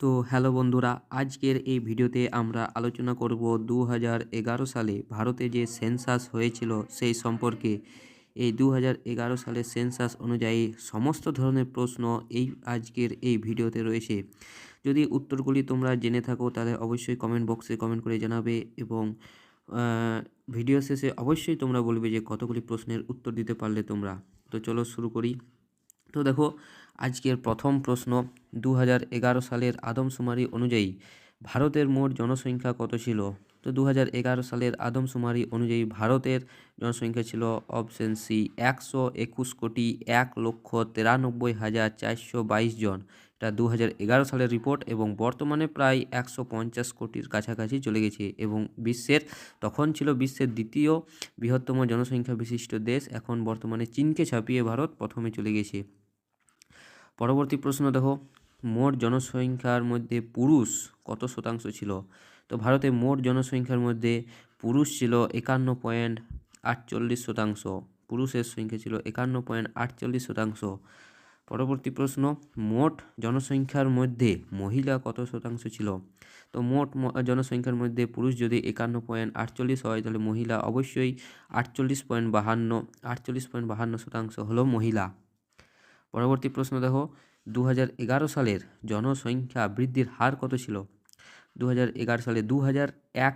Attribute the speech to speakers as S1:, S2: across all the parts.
S1: তো হ্যালো বন্ধুরা, আজকের এই ভিডিওতে আমরা আলোচনা করব 2011 সালে ভারতে যে সেন্সাস হয়েছিল সেই সম্পর্কে। এই 2011 সালের সেন্সাস অনুযায়ী সমস্ত ধরনের প্রশ্ন আজকের এই ভিডিওতে রয়েছে। যদি উত্তরগুলি তোমরা জেনে থাকো তাহলে অবশ্যই কমেন্ট বক্সে কমেন্ট করে জানাবে এবং ভিডিও শেষে অবশ্যই তোমরা বলবে যে কতগুলি প্রশ্নের উত্তর দিতে পারলে তোমরা। তো চলো শুরু করি। তো দেখো, আজকের প্রথম প্রশ্ন, 2011 সালের আদমশুমারি অনুযায়ী ভারতের মোট জনসংখ্যা কত ছিল? তো 2011 সালের আদমশুমারি অনুযায়ী ভারতের জনসংখ্যা ছিল অপশন সি 121,93,422 জন। এটা 2011 সালের রিপোর্ট এবং বর্তমানে প্রায় 150 কোটির কাছাকাছি চলে গেছে এবং তখন ছিল বিশ্বের দ্বিতীয় বৃহত্তম জনসংখ্যা বিশিষ্ট দেশ। এখন বর্তমানে চীনকে ছাপিয়ে ভারত প্রথমে চলে গেছে। পরবর্তী প্রশ্ন দেখো, মোট জনসংখ্যার মধ্যে পুরুষ কত শতাংশ ছিল? তো ভারতে মোট জনসংখ্যার মধ্যে পুরুষ ছিল 51.48%। পুরুষের সংখ্যা ছিল 51.48%। পরবর্তী প্রশ্ন, মোট জনসংখ্যার মধ্যে মহিলা কত শতাংশ ছিল? তো মোট জনসংখ্যার মধ্যে পুরুষ যদি 51.48 হয় তাহলে মহিলা অবশ্যই 48.52% হলো মহিলা। পরবর্তী প্রশ্ন দেখো, 2011 সালের জনসংখ্যা বৃদ্ধির হার কত ছিল? 2011 সালে 2001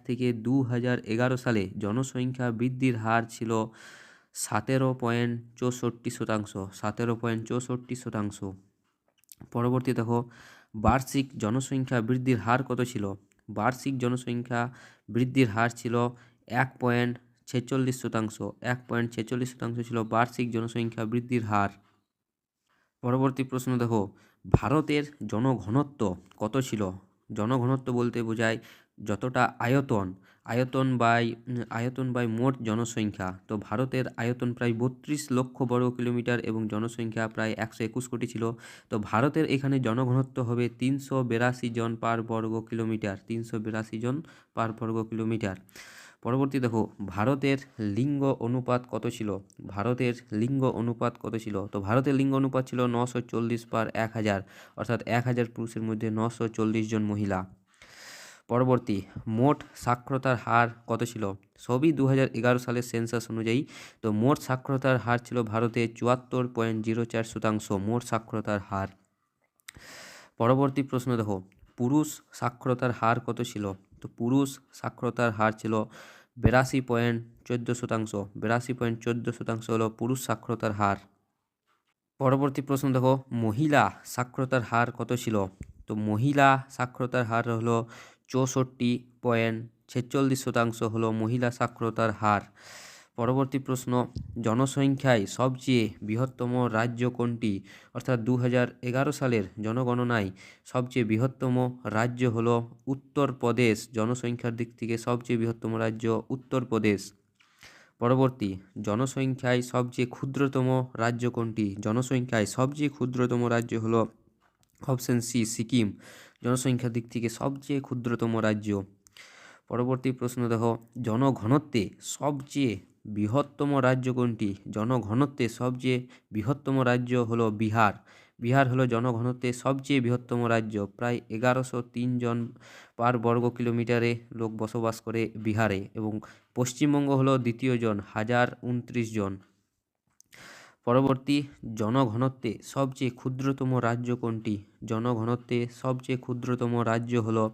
S1: থেকে 2011 সালে জনসংখ্যা বৃদ্ধির হার ছিল 17.64%। 17.64%। পরবর্তী দেখো, বার্ষিক জনসংখ্যা বৃদ্ধির হার কত ছিল? বার্ষিক জনসংখ্যা বৃদ্ধির হার ছিল 1.46%। 1.46% ছিল বার্ষিক জনসংখ্যা বৃদ্ধির হার। পরবর্তী প্রশ্ন দেখো, ভারতের জনঘনত্ব কত ছিল? জনঘনত্ব বলতে বোঝায় যতটা আয়তন বাই মোট জনসংখ্যা। তো ভারতের আয়তন প্রায় 32 লক্ষ বর্গ কিলোমিটার এবং জনসংখ্যা প্রায় 121 কোটি ছিল। তো ভারতের এখানে জনঘনত্ব হবে 382 জন পার বর্গ কিলোমিটার। 382 জন পার বর্গ কিলোমিটার। পরবর্তী দেখো, ভারতের লিঙ্গ অনুপাত কত ছিল? ভারতের লিঙ্গ অনুপাত কত ছিল? তো ভারতের লিঙ্গ অনুপাত ছিল 940/1000, অর্থাৎ 1000 পুরুষের মধ্যে 940 জন মহিলা। পরবর্তী, মোট সাক্ষরতার হার কত ছিল? সবই 2011 সালের সেন্সাস অনুযায়ী। তো মোট সাক্ষরতার হার ছিল ভারতে 74.04% মোট সাক্ষরতার হার। পরবর্তী প্রশ্ন দেখো, পুরুষ সাক্ষরতার হার কত ছিল? তো পুরুষ সাক্ষরতার হার ছিল 82.14%। 82.14% হলো পুরুষ সাক্ষরতার হার। পরবর্তী প্রশ্ন দেখো, মহিলা সাক্ষরতার হার কত ছিল? তো মহিলা সাক্ষরতার হার হলো 64.46% হলো মহিলা সাক্ষরতার হার। পরবর্তী প্রশ্ন, জনসংখ্যায় সবচেয়ে বৃহত্তম রাজ্য কোনটি? অর্থাৎ 2011 সালের জনগণনায় সবচেয়ে বৃহত্তম রাজ্য হলো উত্তরপ্রদেশ। জনসংখ্যার দিক থেকে সবচেয়ে বৃহত্তম রাজ্য উত্তরপ্রদেশ। পরবর্তী, জনসংখ্যায় সবচেয়ে ক্ষুদ্রতম রাজ্য কোনটি? জনসংখ্যায় সবচেয়ে ক্ষুদ্রতম রাজ্য হলো অপশন সি সিকিম। জনসংখ্যার দিক থেকে সবচেয়ে ক্ষুদ্রতম রাজ্য। পরবর্তী প্রশ্ন দেখো, জনঘনত্বে সবচেয়ে বৃহত্তম রাজ্য কোনটি? জনঘনত্বে সবচেয়ে বৃহত্তম রাজ্য হলো বিহার। বিহার হলো জনঘনত্বে সবচেয়ে বৃহত্তম রাজ্য। প্রায় 1103 জন পার বর্গ কিলোমিটারে লোক বসবাস করে বিহারে এবং পশ্চিমবঙ্গ হলো দ্বিতীয় 1029 জন। পরবর্তী, জনঘনত্বে সবচেয়ে ক্ষুদ্রতম রাজ্য কোনটি? জনঘনত্বে সবচেয়ে ক্ষুদ্রতম রাজ্য হলো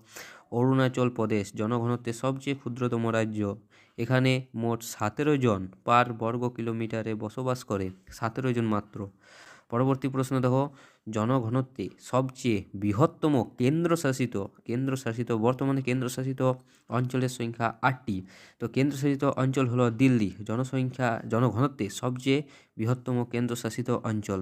S1: অরুণাচল প্রদেশ। জনঘনত্বে সবচেয়ে ক্ষুদ্রতম রাজ্য। এখানে মোট 17 জন পার বর্গ কিলোমিটারে বসবাস করে, 17 জন মাত্র। পরবর্তী প্রশ্ন দেখো, জনঘনত্বে সবচেয়ে বৃহত্তম বর্তমানে কেন্দ্রশাসিত অঞ্চলের সংখ্যা 8টি। তো কেন্দ্রশাসিত অঞ্চল হলো দিল্লি। জনঘনত্বে সবচেয়ে বৃহত্তম কেন্দ্রশাসিত অঞ্চল।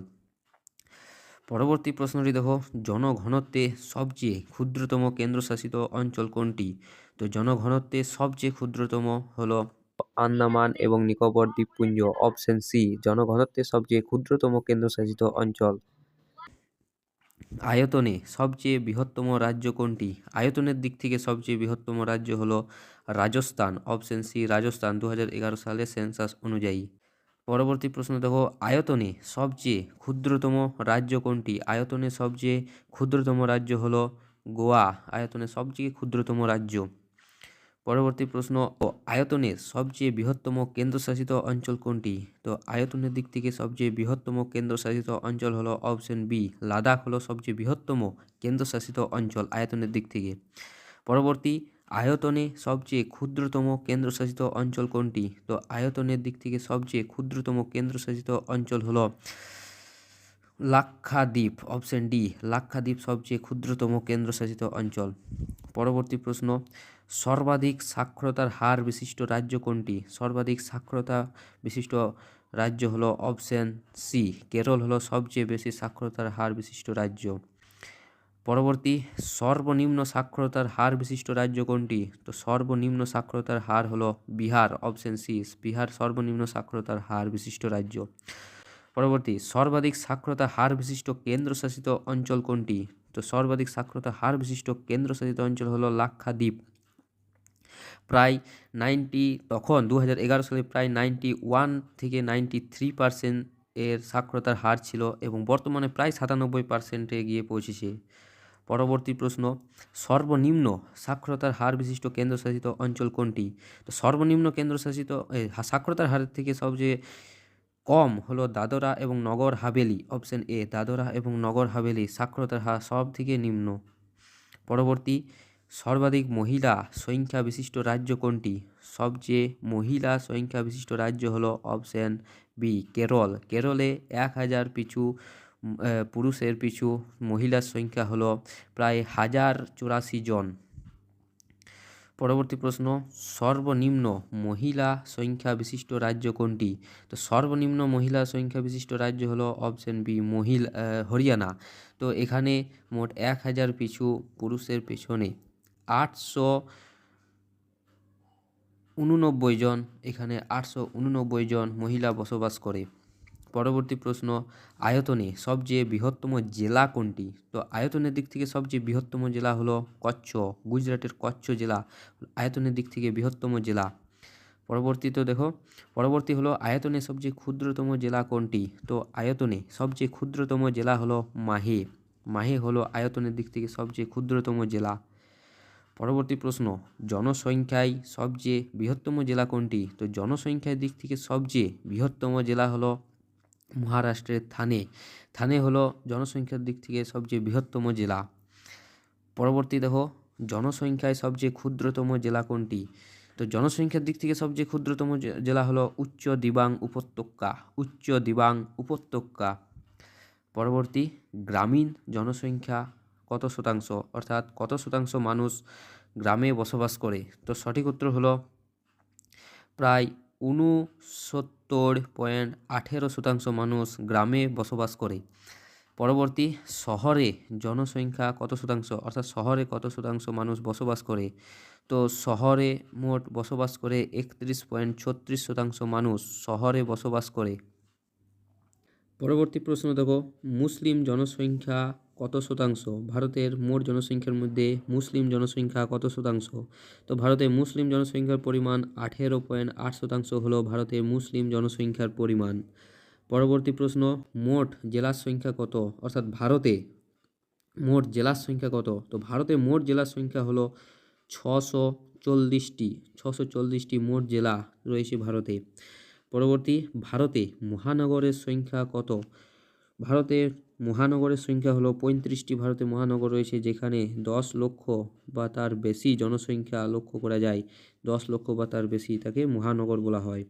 S1: পরবর্তী প্রশ্নটি দেখো, জনঘনত্বে সবচেয়ে ক্ষুদ্রতম কেন্দ্রশাসিত অঞ্চল কোনটি? তো জনঘনত্বে সবচেয়ে ক্ষুদ্রতম হলো আন্দামান এবং নিকোবর দ্বীপপুঞ্জ। অপশন সি জনঘনত্বে সবচেয়ে ক্ষুদ্রতম কেন্দ্রশাসিত অঞ্চল। আয়তনে সবচেয়ে বৃহত্তম রাজ্য কোনটি? আয়তনের দিক থেকে সবচেয়ে বৃহত্তম রাজ্য হলো রাজস্থান। অপশন সি রাজস্থান 2011 সালের সেন্সাস অনুযায়ী। পরবর্তী প্রশ্ন দেখো, আয়তনে সবচেয়ে ক্ষুদ্রতম রাজ্য কোনটি? আয়তনে সবচেয়ে ক্ষুদ্রতম রাজ্য হলো গোয়া, আয়তনে সবচেয়ে ক্ষুদ্রতম রাজ্য। পরবর্তী প্রশ্ন, আয়তনের সবচেয়ে বৃহত্তম কেন্দ্রশাসিত অঞ্চল কোনটি? তো আয়তনের দিক থেকে সবচেয়ে বৃহত্তম কেন্দ্রশাসিত অঞ্চল হলো অপশন বি, লাদাখ হলো সবচেয়ে বৃহত্তম কেন্দ্রশাসিত অঞ্চল আয়তনের দিক থেকে। পরবর্তী, আয়তনে সবচেয়ে ক্ষুদ্রতম কেন্দ্রশাসিত অঞ্চল কোনটি? তো আয়তনের দিক থেকে সবচেয়ে ক্ষুদ্রতম কেন্দ্রশাসিত অঞ্চল হলো লাক্ষাদ্বীপ, অপশন ডি, লাক্ষাদ্বীপ সবচেয়ে ক্ষুদ্রতম কেন্দ্রশাসিত অঞ্চল। পরবর্তী প্রশ্ন, সর্বাধিক সাক্ষরতার হার বিশিষ্ট রাজ্য কোনটি? সর্বাধিক সাক্ষরতা বিশিষ্ট রাজ্য হলো অপশন সি, কেরল হলো সবচেয়ে বেশি সাক্ষরতার হার বিশিষ্ট রাজ্য। পরবর্তী, সর্বনিম্ন সাক্ষরতার হার বিশিষ্ট রাজ্য কোনটি? তো সর্বনিম্ন সাক্ষরতার হার হলো বিহার, অপশন সি, বিহার সর্বনিম্ন সাক্ষরতার হার বিশিষ্ট রাজ্য। পরবর্তী, সর্বাধিক সাক্ষরতা হার বিশিষ্ট কেন্দ্রশাসিত অঞ্চল কোনটি? তো সর্বাধিক সাক্ষরতা হার বিশিষ্ট কেন্দ্রশাসিত অঞ্চল হলো লাক্ষাদ্বীপ। প্রায় তখন 2011 সালে প্রায় 91 থেকে 93% এর সাক্ষরতার হার ছিল এবং বর্তমানে প্রায় 97%-এ গিয়ে পৌঁছেছে। পরবর্তী প্রশ্ন, সর্বনিম্ন সাক্ষরতার হার বিশিষ্ট কেন্দ্রশাসিত অঞ্চল কোনটি? তো সর্বনিম্ন কেন্দ্রশাসিত সাক্ষরতার হারের থেকে সবচেয়ে কম হলো দাদরা এবং নগর হাভেলি, অপশন এ, দাদরা এবং নগর হাভেলি সাক্ষরতার হার সব থেকে নিম্ন। পরবর্তী, সর্বাধিক মহিলা সংখ্যা বিশিষ্ট রাজ্য কোনটি? সবচেয়ে মহিলা সংখ্যা বিশিষ্ট রাজ্য হলো অপশন বি, কেরল। কেরলে 1000 পিছু পুরুষের পিছু মহিলার সংখ্যা হলো প্রায় 1084 জন। পরবর্তী প্রশ্ন, সর্বনিম্ন মহিলা সংখ্যা বিশিষ্ট রাজ্য কোনটি? তো সর্বনিম্ন মহিলা সংখ্যা বিশিষ্ট রাজ্য হলো অপশন বি, হরিয়ানা। তো এখানে মোট 1000 পিছু পুরুষের পেছনে 889 জন, এখানে 889 জন মহিলা বসবাস করে। পরবর্তী প্রশ্ন, আয়তনে সবচেয়ে বৃহত্তম জেলা কোনটি? তো আয়তনের দিক থেকে সবচেয়ে বৃহত্তম জেলা হলো কচ্ছ, গুজরাটের কচ্ছ জেলা আয়তনের দিক থেকে বৃহত্তম জেলা। পরবর্তী হলো, আয়তনে সবচেয়ে ক্ষুদ্রতম জেলা কোনটি? তো আয়তনে সবচেয়ে ক্ষুদ্রতম জেলা হলো মাহে। মাহে হলো আয়তনের দিক থেকে সবচেয়ে ক্ষুদ্রতম জেলা। পরবর্তী প্রশ্ন, জনসংখ্যায় সবচেয়ে বৃহত্তম জেলা কোনটি? তো জনসংখ্যার দিক থেকে সবচেয়ে বৃহত্তম জেলা হলো মহারাষ্ট্রের থানে। থানে হলো জনসংখ্যার দিক থেকে সবচেয়ে বৃহত্তম জেলা। পরবর্তী দেখো, জনসংখ্যায় সবচেয়ে ক্ষুদ্রতম জেলা কোনটি? তো জনসংখ্যার দিক থেকে সবচেয়ে ক্ষুদ্রতম জেলা হলো উচ্চ দিবাং উপত্যকা, উচ্চ দিবাং উপত্যকা। পরবর্তী, গ্রামীণ জনসংখ্যা কত শতাংশ, অর্থাৎ কত শতাংশ মানুষ গ্রামে বসবাস করে? তো সঠিক উত্তর হলো প্রায় 69.18% মানুষ গ্রামে বসবাস করে। পরবর্তী, শহরে জনসংখ্যা কত শতাংশ, অর্থাৎ শহরে কত শতাংশ মানুষ বসবাস করে? তো শহরে মোট বসবাস করে 31.36% মানুষ শহরে বসবাস করে। পরবর্তী প্রশ্ন দেখো, মুসলিম জনসংখ্যা কত শতাংশ? ভারতের মোট জনসংখ্যার মধ্যে মুসলিম জনসংখ্যা কত শতাংশ? তো ভারতে মুসলিম জনসংখ্যার পরিমাণ 18.8% হলো ভারতের মুসলিম জনসংখ্যার পরিমাণ। পরবর্তী প্রশ্ন, মোট জেলার সংখ্যা কত, অর্থাৎ ভারতে মোট জেলার সংখ্যা কত? তো ভারতে মোট জেলার সংখ্যা হলো 640টি মোট জেলা রয়েছে ভারতে। পরবর্তী, ভারতে মহানগরের সংখ্যা কত? ভারতের মহানগরের সংখ্যা হলো 35টি ভারতে মহানগর রয়েছে, যেখানে 10 লক্ষ বা তার বেশি জনসংখ্যা লক্ষ্য করা যায়। 10 লক্ষ বা তার বেশি তাকে মহানগর বলা হয়।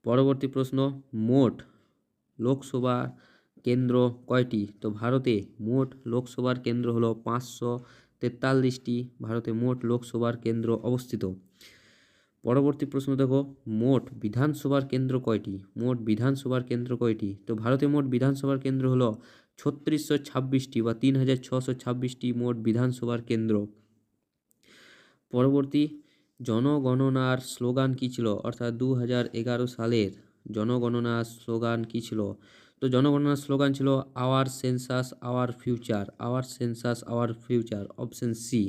S1: পরবর্তী প্রশ্ন, মোট লোকসভা কেন্দ্র কয়টি? তো ভারতে মোট লোকসভার কেন্দ্র হলো 543টি ভারতে মোট লোকসভার কেন্দ্র অবস্থিত। পরবর্তী প্রশ্ন দেখো, মোট বিধানসভার কেন্দ্র কয়টি? মোট বিধানসভার কেন্দ্র কয়টি? তো ভারতে মোট বিধানসভার কেন্দ্র হলো 3626টি বা 3626টি মোট বিধানসভার কেন্দ্র। পরবর্তী, জনগণনার স্লোগান কী ছিল, অর্থাৎ 2011 সালের জনগণনার স্লোগান কী ছিল? তো জনগণনার স্লোগান ছিল our census our future, our census our future, option C.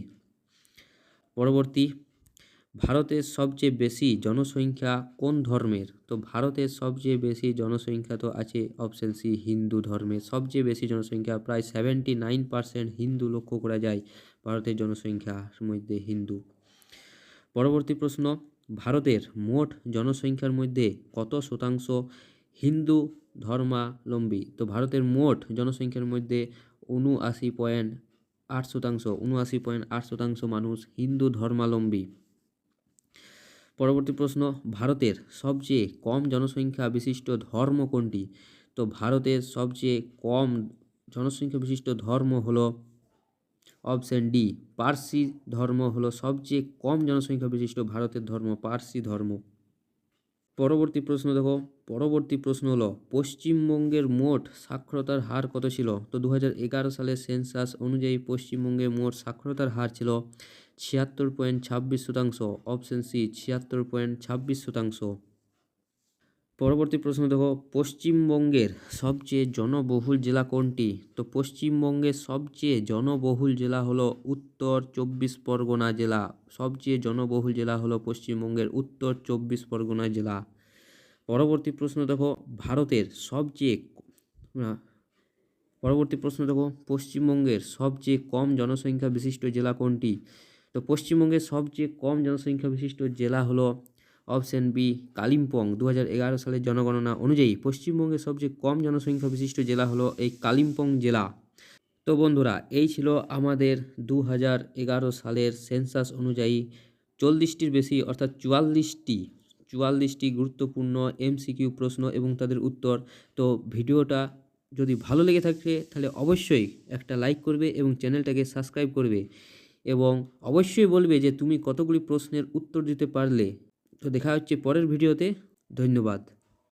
S1: পরবর্তী, ভারতের সবচেয়ে বেশি জনসংখ্যা কোন ধর্মের? তো ভারতের সবচেয়ে বেশি জনসংখ্যা তো আছে অপশন সি হিন্দু ধর্মের। সবচেয়ে বেশি জনসংখ্যা প্রায় 79% হিন্দু লক্ষ্য করা যায় ভারতের জনসংখ্যার মধ্যে হিন্দু। পরবর্তী প্রশ্ন, ভারতের মোট জনসংখ্যার মধ্যে কত শতাংশ হিন্দু ধর্মাবলম্বী? তো ভারতের মোট জনসংখ্যার মধ্যে 79.8% মানুষ হিন্দু ধর্মাবলম্বী। পরবর্তী প্রশ্ন, ভারতের সবচেয়ে কম জনসংখ্যা বিশিষ্ট ধর্ম কোনটি? তো ভারতের সবচেয়ে কম জনসংখ্যা বিশিষ্ট ধর্ম হলো অপশন ডি পার্সি ধর্ম হলো সবচেয়ে কম জনসংখ্যা বিশিষ্ট ভারতের ধর্ম পার্সি ধর্ম। পরবর্তী প্রশ্ন হলো পশ্চিমবঙ্গের মোট সাক্ষরতার হার কত ছিল? তো 2011 সালের সেন্সাস অনুযায়ী পশ্চিমবঙ্গের মোট সাক্ষরতার হার ছিল 76.26%। Option C 76.26%। পরবর্তী প্রশ্ন পশ্চিমবঙ্গের সবচেয়ে জনবহুল জেলা কোনটি? তো পশ্চিমবঙ্গের সবচেয়ে জনবহুল জেলা হলো উত্তর চব্বিশ পরগনা জেলা। সবচেয়ে জনবহুল জেলা হলো পশ্চিমবঙ্গের উত্তর চব্বিশ পরগনা জেলা। পরবর্তী প্রশ্ন ভারতের সবচেয়ে পশ্চিমবঙ্গের সবচেয়ে কম জনসংখ্যা বিশিষ্ট জেলা কোনটি? তো পশ্চিমবঙ্গের সবচেয়ে কম জনসংখ্যা বিশিষ্ট জেলা হলো অপশন বি কালিম্পং। 2011 সালের জনগণনা অনুযায়ী পশ্চিমবঙ্গের সবচেয়ে কম জনসংখ্যা বিশিষ্ট জেলা হলো এই কালিম্পং জেলা। তো বন্ধুরা, এই ছিল আমাদের 2011 সালের সেন্সাস অনুযায়ী 40টির বেশি অর্থাৎ 44টি গুরুত্বপূর্ণ এমসিকিউ প্রশ্ন এবং তাদের উত্তর। তো ভিডিওটা যদি ভালো লেগে থাকে তাহলে অবশ্যই একটা লাইক করবে এবং চ্যানেলটাকে সাবস্ক্রাইব করবে এবং অবশ্যই বলবে যে তুমি কতগুলি প্রশ্নের উত্তর দিতে পারলে। তো দেখা হচ্ছে পরের ভিডিওতে। ধন্যবাদ।